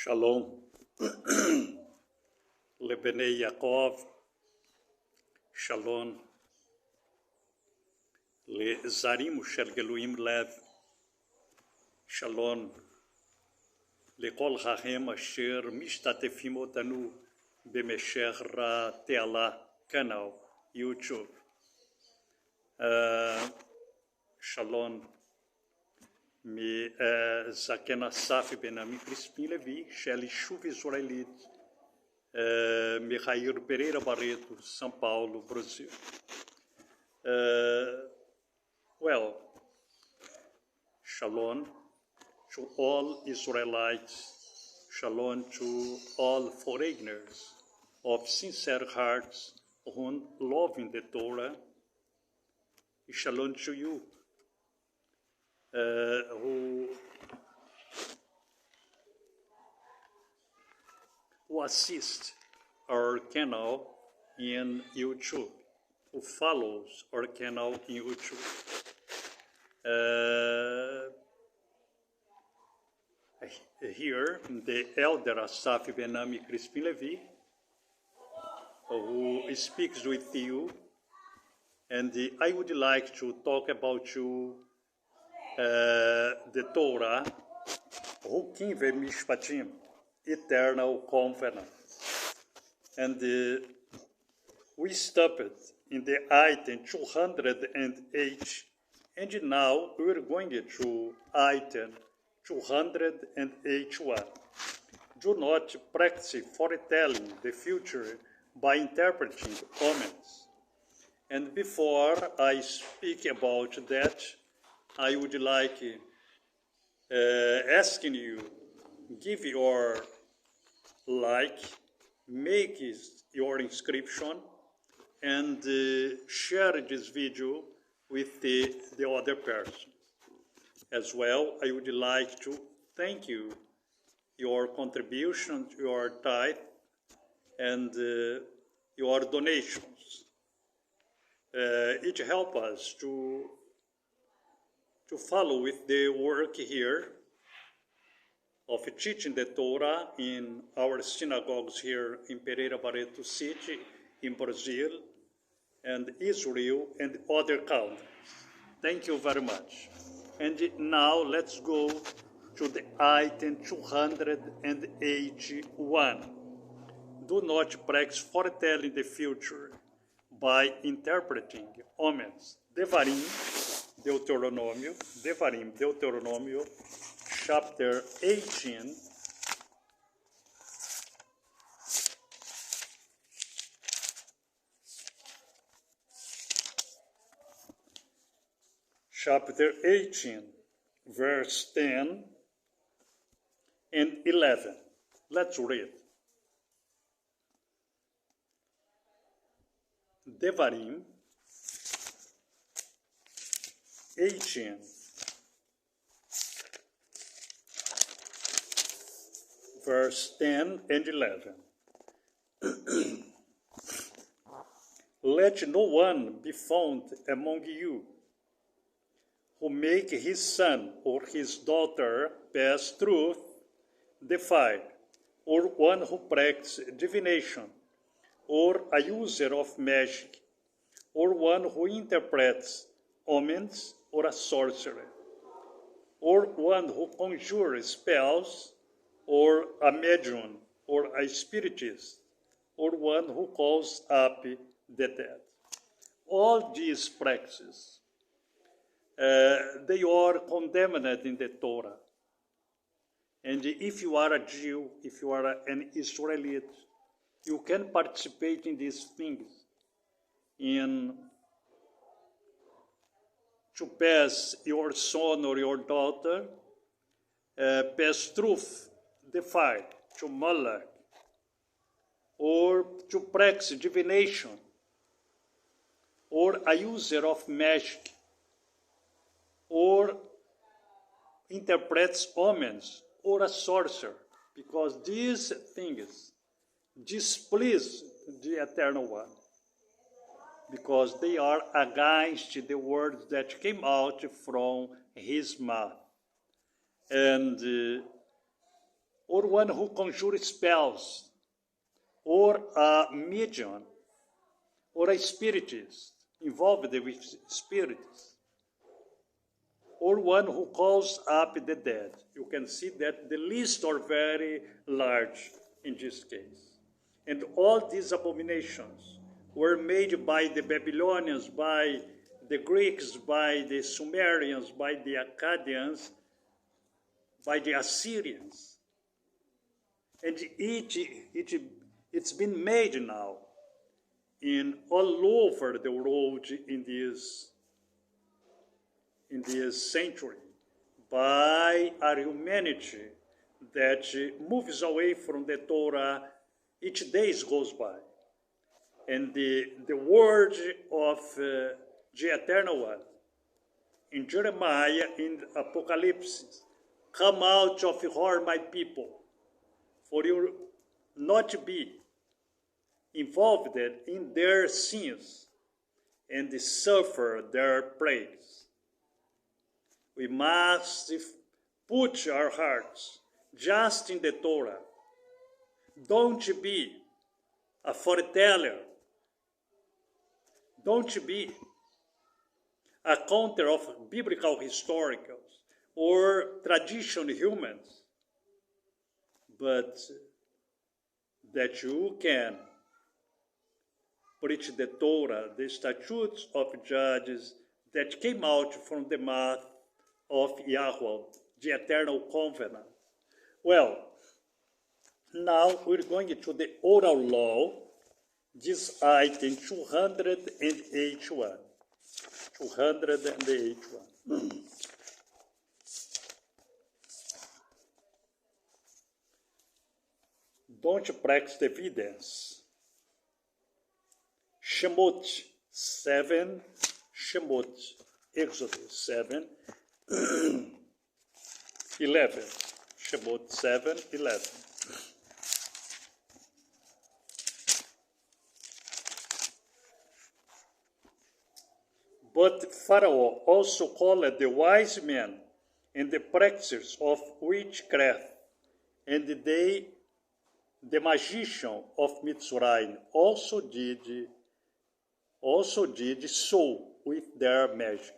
Shalom. Lebnei Yaakov. Shalom. לזרים של גלויים לב. שלום לכל הם אשר משתתפים אותנו במשך התעלה כאן יוטיוב. שלום מזקן אסף בנמי קריספין לוי של יישוב ישראלית מהעיר פריירה ברטו, סão Paulo, Brasil. Well, shalom to all Israelites, shalom to all foreigners of sincere hearts who love the Torah, shalom to you who assist our channel in YouTube, who follows our channel in YouTube. Here, the elder Assaf Benami, Crispin Levi, who speaks with you, and I would like to talk about you, the Torah, Hukim Vemishpatim, eternal covenant. And we stopped in the item 208, and now we're going to item 281. Do not practice foretelling the future by interpreting omens. And before I speak about that, I would like asking you, give your like, make your inscription, and share this video with the other person. As well, I would like to thank you, your contribution, your tithe, and your donations. It helps us to follow with the work here of teaching the Torah in our synagogues here in Pereira Barreto City, in Brazil, and Israel, and other countries. Thank you very much. And now let's go to the item 281. Do not practice foretelling the future by interpreting omens. Devarim, Deuteronômio, chapter 18, verse 10 and 11. Let's read. Devarim 18, verse 10 and 11. Let no one be found among you who make his son or his daughter pass truth defiled, or one who practices divination, or a user of magic, or one who interprets omens, or a sorcerer, or one who conjures spells, or a medium, or a spiritist, or one who calls up the dead. All these practices, they are condemned in the Torah. And if you are a Jew, if you are an Israelite, you can participate in these things, to pass your son or your daughter, pass truth, defile, to Moloch, or to practice divination, or a user of magic, or interprets omens, or a sorcerer, because these things displease the Eternal One, because they are against the words that came out from his mouth. And or one who conjures spells, or a medium, or a spiritist involved with spirits, or one who calls up the dead. You can see that the lists are very large in this case. And all these abominations were made by the Babylonians, by the Greeks, by the Sumerians, by the Akkadians, by the Assyrians. And it's been made now in all over the world in this century by a humanity that moves away from the Torah. Each day goes by. And the word of the Eternal One in Jeremiah, in Apocalypse, come out of her, my people, for you not to be involved in their sins and suffer their plagues. We must put our hearts just in the Torah. Don't be a foreteller. Don't be a counter of biblical historicals or traditional humans, but that you can preach the Torah, the statutes of judges that came out from the mouth of Yahweh, the eternal covenant. Well, now we're going to the oral law, this item 281. 281. Don't practice the evidence. Shemot 7, Shemot, Exodus 7, 11. Shemot 7, 11. But Pharaoh also called the wise men and the practitioners of witchcraft, and they, the magician of Mitzrayim, also did so with their magic.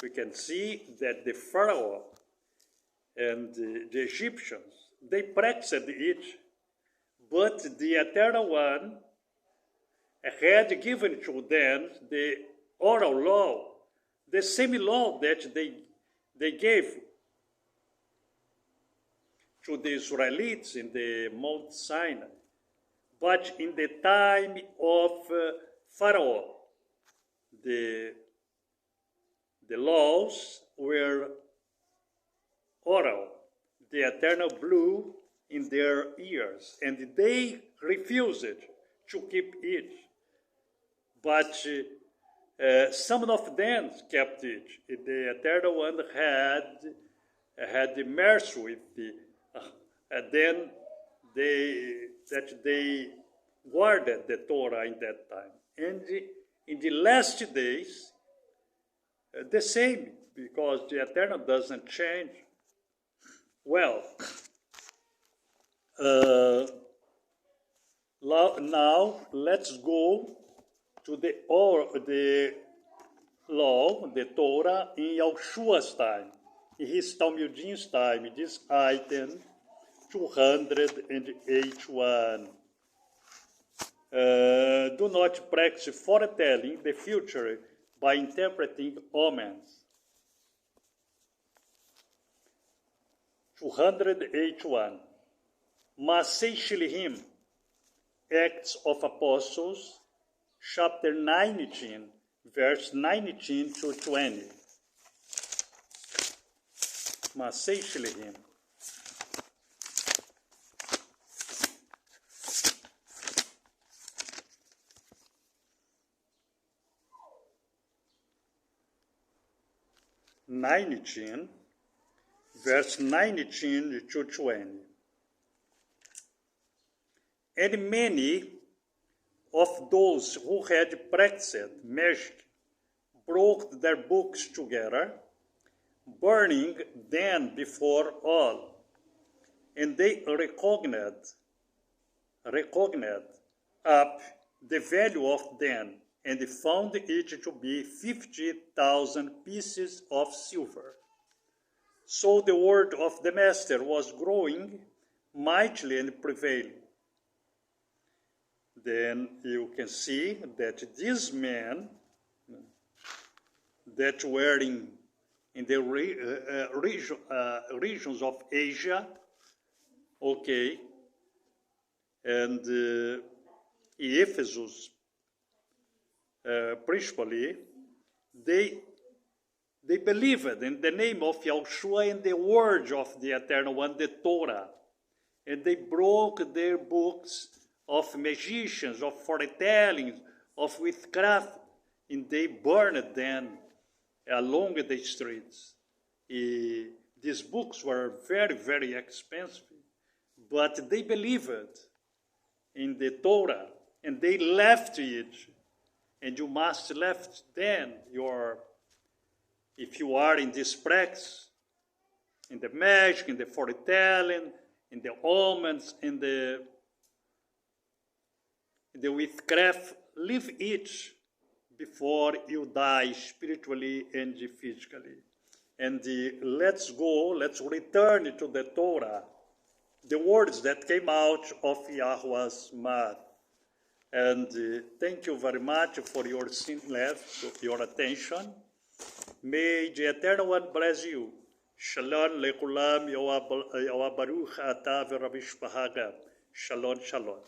We can see that the Pharaoh and the Egyptians, they practiced it, but the Eternal One had given to them the oral law, the same law that they gave to the Israelites in the Mount Sinai. But in the time of Pharaoh, the laws were oral. The Eternal blew in their ears, and they refused to keep it. But some of them kept it. The Eternal One had mercy with and then they guarded the Torah in that time. And in the last days, the same, because the Eternal doesn't change. Well, now let's go to the law, the Torah, in Yahshua's time, in his Talmudin's time, this item 281. Do not practice foretelling the future by interpreting omens. 281. Masei Shilhim, Acts of Apostles, chapter 19, verse 19 to 20. Masei Shilhim. Verse 19 to 20. And many of those who had practiced magic broke their books together, burning them before all. and they reckoned up the value of them, and found it to be 50,000 pieces of silver. So the word of the master was growing mightily and prevailing. Then you can see that these men that were in the regions of Asia, okay, and Ephesus, principally, they believed in the name of Yahushua and the word of the Eternal One, the Torah, and they broke their books of magicians, of foretelling, of witchcraft, and they burned them along the streets. These books were very, very expensive, but they believed in the Torah, and they left it, and you must left then if you are in this practice, in the magic, in the foretelling, in the omens, in the witchcraft, leave it before you die spiritually and physically. And let's return to the Torah, the words that came out of Yahweh's mouth. And thank you very much for your your attention. May the Eternal One bless you. Shalom lekulam, Yoah Baruch Ata v'Rabbi Shpahaga. Shalom, shalom.